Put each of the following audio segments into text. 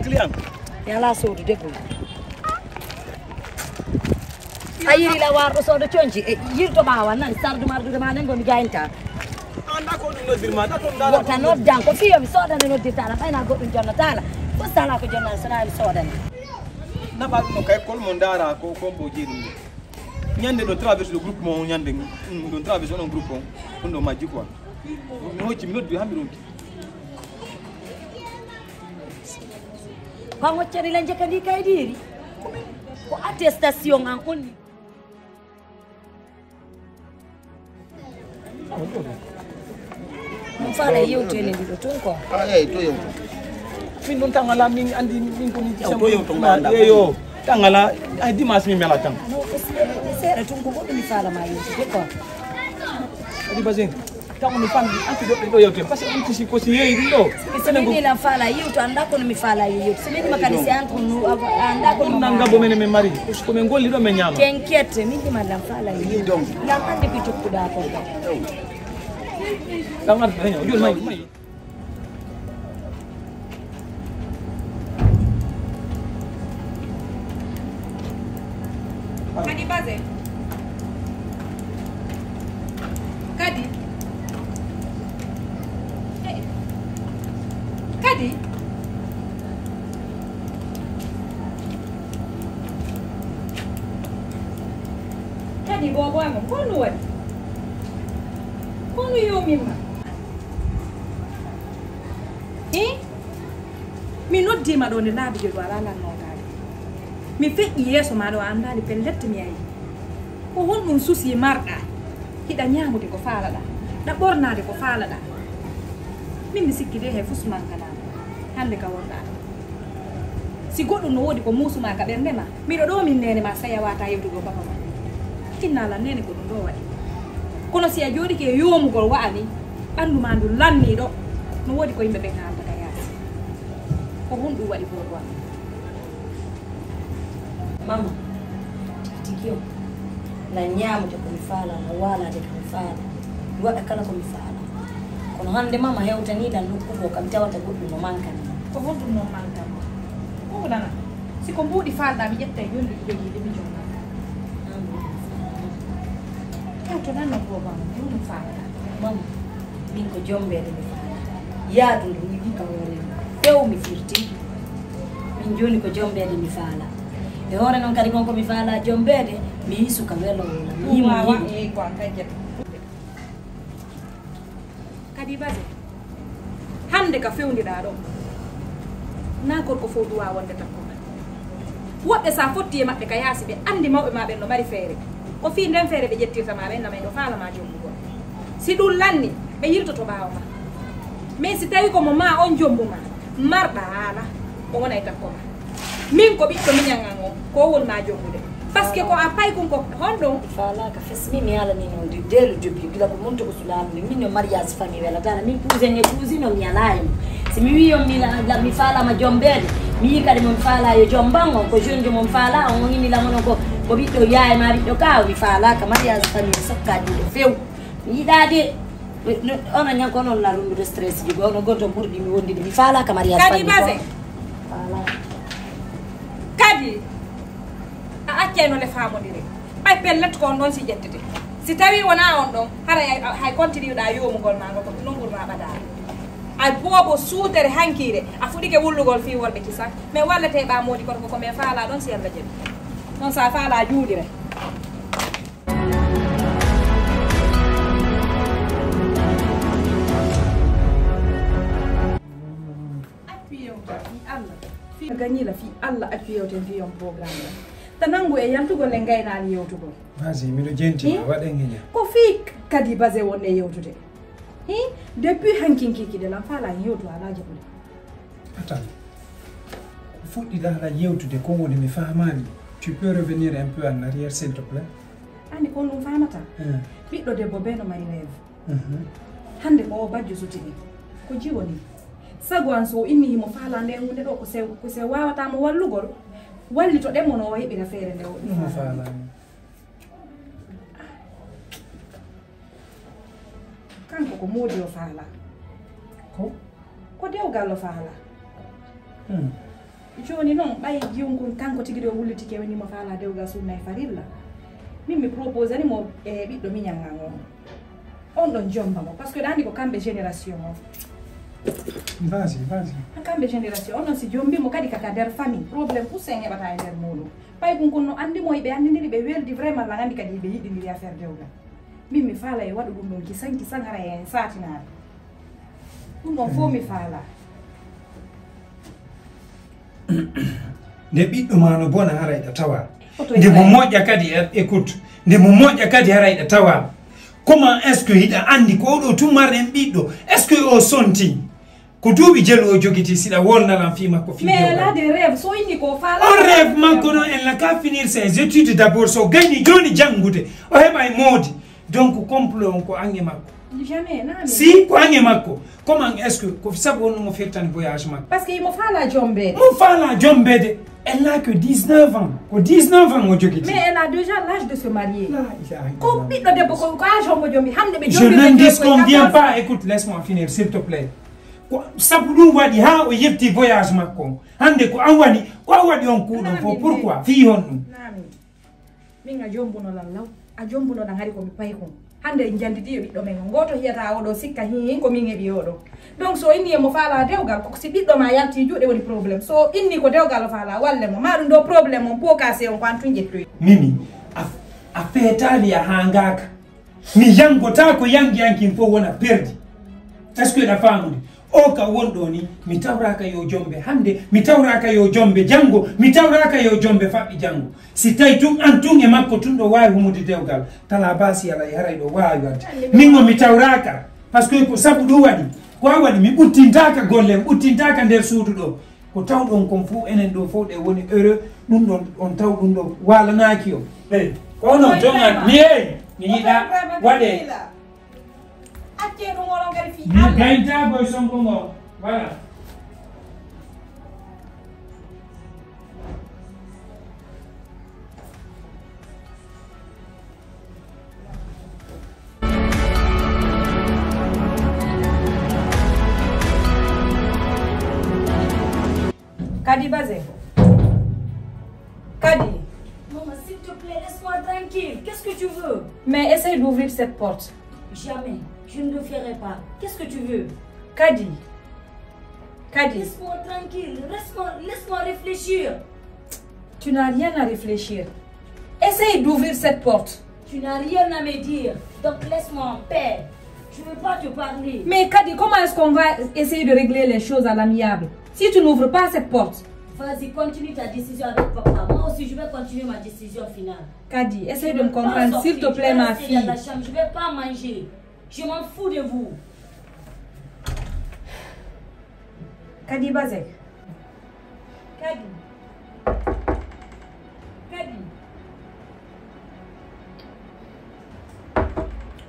client yala sodu debbo ayiri la wardo sodo cionci e yirto bawa nan sardu mardude ma nan go mi jaynta anda ko dum noddirma ta ton dala tan noddan ko fiyo mi sodane nodditala fayna goddum jonnatala ko sala ko jonnal sana mi sodane na ba no kay kol mon dara ko kombo jeni nyande do traverse le groupe mon nyande do traverse on groupe on do maji quoi no ci mi noddi hammi ronki ko ngocceri la jekandi kay diri ko attestation an konni mon fala yewto ene ndido ton ko ay to yewto min don tangala min andi min ko ni to yewto nganda yo tangala ay dimanche mi mela tang no ko sere ton ko goddo mi fala ma yewto ko adi bazin tango mi fandi anti do yewte parce que anti si ko si yeyi do ni la fala yewto anda ko mi fala yewto se mi makani se anto no anda ko nanga bo mene me mari ko men golli do me nyama kenkete min di madam fala yewto la ande ko tukkuda ko Kamu ada tanya, dia mai. Kadi baze. Kadi. Kadi. Kadi bobo amo, kono wadi. Kono yo mimma. Mi noddi ma do ne laabi jodo ala lan notade mi feƴƴi yeso ma do andali pellette mi ayi ko hon dum susi marda hida nyaamude ko faalaɗa da bornade ko faalaɗa min mi sikki de hay fusman kana hande ka wonda si goɗɗum no wodi ko musuma ka ɓernde ma miɗo ɗo min nene ma saya wata yewtugo papa ma tinnala nene ko ɗum ɗo waɗi kono si a jooɗi ke yomugol wa'ani ɓandu ma ndu lanniɗo no wodi ko yimɓe ɓe haalta ka yaasi ko hon ɗum waɗi boɗwa mama tikio na nyaamude ko mi faala na walade ko mi faala waɗa kala ko mi faala kono hande mama hewtaniɗan nokkugo kam tawata goɗɗum no mankani ko hon ɗum non mankan ko nana siko mbuuɗi faalɗa mi ƴetta e jonde jogiiɗe mi jonna to nanno ko mama ɗum faala mama min ko jombede mi faala yaadu ndu mi ka hoore few mi firti min joni ko jombede mi faala e hoore noon kadi gonko mi faala jombede mi hisu ka welo mi wawa e ko kayjet kadi base hande ka fewndiɗa ɗo na gorko fof duwa wonde takko woɓɓe sa fotti e maɓɓe ka yaasi ɓe andi mawɓe ma ɓen no mari feere o fi nden feere ɓe ƴettirta ma ɓen namen ɗo faalama jombugol si ɗum lanni ɓe yirtoto ɓaawa ma mais si tawi komo ma on jombuma marɗa haala o wona e takko ma min ko ɓiɗɗo miñangan o ko wonma jombude par ce que ko a pay kon ko honɗon falaka fesmi mi yalani noon dès le début gila ko monto ko sulalde min no mariage famille welatana min cousin e cousine o mi yalaymo si mi wi on mi faalama jombede mi yi kadi momi faala yo jomban on ko jeune jo momi faala on innilamo ko ɓiɗɗo yaye ma ɓiɗɗo kaw mi faalaka mariage famille sokkaji ɗo few mi yiɗade ono ñanko noon la rundude stress ji gono gonto ɓurɗi mi wondide mi faalaka mariage famille base kadi a accayno le famodire ɓay pellet ko on ɗon si ƴettete si tawi wona on ɗon hara hay continue-ɗa yomugol ma ngo ko non ɓurma ɓadare a boobo suutere hankire a fuɗike wullugol fi wolɓe kisak mais wallete ɓa moodi koto ko mais faala ɗon si allah jaɓi non sa faala juuɗire gagné la fi Allah appuyé o ten fi on programme la tanangu e yantugol e gaynani yewtugol vas-y miɗo jenti waɗe ngeña ko fi kadi basé wonde yewtude depuis hankinkikide lan faala yewtu ala jaɓude attends ko fuɗɗiɗa ala yewtude ko woni mi famani tu peux revenir un peu en arrière s'il te plaît andi kon ɗum famata ɓiɗɗo debbo be no mari rêve hande ko o bajjo sutini ko jiwoni sago an so inni himo faala nde hunde ɗo ko sew wawatamo wallugol walli to ɗemmo no o heɓira feere nde ɗum faalani kanko ko moodi o faala ko dewgal o faala joni non ɓay jiwngol kanko tigi ɗo wullitike woni mo faala dewgal sunna e farilla min mi propose ani mo e ɓiɗɗo miñangan on ɗon jomba mo par ce que ɗa andi ko kamɓe génération o vas-y kamɓe génération on noon si jombimo kadi kaka nder famille probléme usen heɓata e nder muɗum ɓay gon no andimo ɓe andidiri ɓe weldi vraiment la andi kadi ɓe yiɗiniri affaire dewgal min mi faala e waɗa ɗum ɗon kisan hara en satinare ɗum ɗon fof mi faala nde ɓiɗɗo ma no bona harayɗa tawa nde mo moƴƴa kadi écoute nde mo moƴƴa kadi harayɗa tawa comment est ce que hiɗa andi ko oɗo tummarɗen ɓiɗɗo est ce que o sonti ko duuɓi jelu o jogiti siɗa wolnalan fi makko fi mais là des rêves so inni ko faala on rêve makko noon en laka finir ses études d' abord so gayni joni janggude o heɓa e moodi donc complot on ko ange makko jamais nami si ko ange makko comment est ce que ko sabu on mo firtani voyage makko parce que imo faala jombede mo faala jombede elle n'a que 19 ans ko 19 ans o jogiti mais elle a déjà l'âge de se marier La ilaha ko illallah. ɓiɗɗo debbo ko âge hombo jombi hamde ɓe Je jombi n'en disconviens pas. Écoute, laisse-moi finir, s'il te plaît. Sabu ɗum waɗi ha o yebti voyage makko o hande ko an waɗi on kuuɗon fof pourquoi fi hon ɗum nami min a jombunolan law a jombunoɗan haari komi payi kon hande jandidi e ɓiɗɗo men goto hiyata oɗo sikka hin ko min heeɓi oɗo donc so inni emo faala dewgal ko si ɓiɗɗo ma yalti juuɗe woni probléme so inni ko dewgal o faala walle mo maɗum ɗo probléme on pokase on ko an tun ƴettoy mimi a feetali a hangaka mi yangota ko yankin fof wona perdi est ce que ɗa famude o ka wonɗo ni mi tawraka yo jombe hande mi tawraka yo jombe janggo mi tawraka yo jombe faɓɓi janggo si tawi tun an tun e makko tun ɗo wawi humude dewgal tala basi ala e haray ɗo wawi wadde min o mi tawraka par ce que ko sabu ɗum waɗi ko a waɗi mi ɓuttintaka golle mi ɓuttintaka nder suudu ɗo ko tawɗon kon fof enen ɗo fof ɗe woni heureux ɗum ɗon on taw ɗum ɗo walanaki o eyi ko non jongan mi yeyi mi yiɗa waɗe acce ɗum oɗon kadi fi mi gaytago e sonko ngo voilà Kadi Bazin. Kadi. Maman, s'il te plaît, laisse-moi tranquille. Qu'est-ce que tu veux? Mais essaye d'ouvrir cette porte. Jamais. Je ne le ferai pas. Qu'est-ce que tu veux? Kadi. Kadi. Laisse-moi tranquille. Laisse-moi réfléchir. Tu n'as rien à réfléchir. Essaye d'ouvrir cette porte. Tu n'as rien à me dire. Donc laisse-moi en paix. Je ne veux pas te parler. Mais Kadi, comment est-ce qu'on va essayer de régler les choses à l'amiable si tu n'ouvres pas cette porte? Vas-y, continue ta décision avec papa. Moi aussi, je vais continuer ma décision finale. Kadi, essaye de me comprendre, s'il te plaît, ma fille. Dans la chambre. Je ne vais pas manger. Je m'en fous de vous. Kadi Bazek. Kadi. Kadi.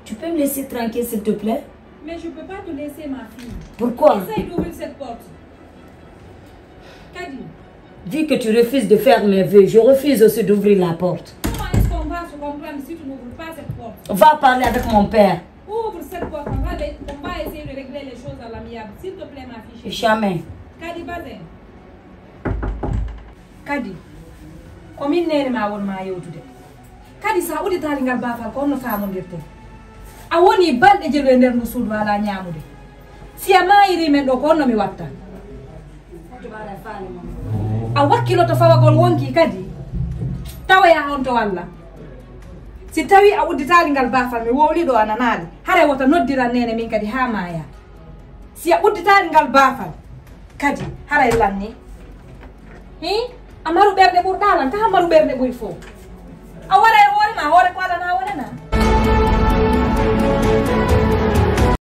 Tu peux me laisser tranquille, s'il te plaît? Mais je ne peux pas te laisser, ma fille. Pourquoi? Essaye d'ouvrir cette porte. Kadi. Vu que tu refuses de faire mes vœux, je refuse aussi d'ouvrir la porte. Comment est-ce qu'on va se comprendre si tu n'ouvres pas cette porte? Va parler avec mon père. Ouvre cette porte, on va essayer de régler les choses à l'amiable. S'il te plaît, ma fille. Jamais. Kadi Bazin. Kadi. Komin nene ma won ma yewtude. Kadi sa uditali ngal bafal ko onno famondirte. A woni balɗe jelu e nder ndu suudu ala ñamude. Si a mayiri men ɗo ko onno mi watta. A wakkiloto fawagol wonki kadi tawaya on to walla si tawi a udditali ngal bafal mi wowli ɗo a nanade haray wota noddira nene min kadi ha maya si a udditali ngal bafal kadi haray lanni a maru ɓerde ɓurɗalan ta maru ɓerde ɓuuri fof a wara e hoore ma hoore ko alana wonana